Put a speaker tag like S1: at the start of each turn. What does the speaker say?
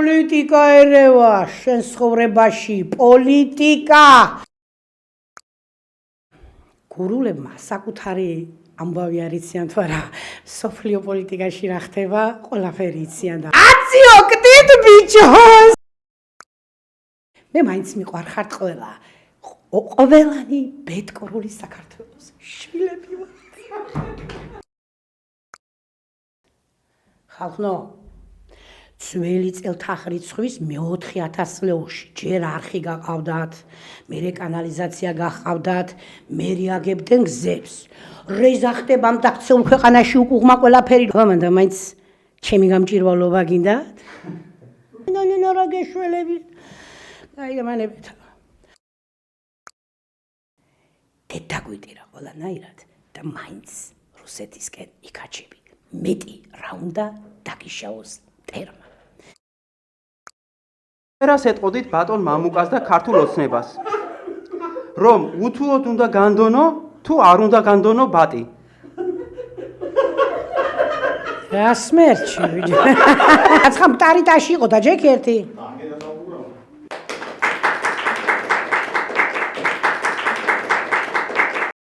S1: პოლიტიკა ერევა შენ ცხოვრებაში, პოლიტიკა. გურულებმა საკუთარი ამბავი არ იციან თუ არა, სოფლიო პოლიტიკაში რა ხდება, ყველაფერი იციან და აციო კდით ბიჭოს. მე მაინც მიყვარხართ ყველანი ბედკრული საქართველოს შვილები ვართ. ხალხო, ძველი წელთაღრიცხვის მე-4000 წლებში ჯერ არხი გაყავდათ, მერე კანალიზაცია გაყავდათ, მერე აგებდნენ გზებს. რეზა ხდებამ და ქცეულ ქვეყანაში უკუღმა ყველაფერი. მამანდა მაინც ჩემი გამჭირვალობა გინდათ? ნონა რა გეშველები? აი ამანებთ. დედაგვიტირა ყველანაირად და მაინც რუსეთისკენ იქაჩები. მეტი რა უნდა დაგიშაოს ტერმა.
S2: რას ეტყოდით ბატონ მამუკას და ქართულ ოცნებას? რომ უთუოდ უნდა განდონო თუ არ უნდა განდონო ბატი?
S1: რა სმერჩი ბიჭო. აცხა მტარიტაში იყო და ჯექ ერთი.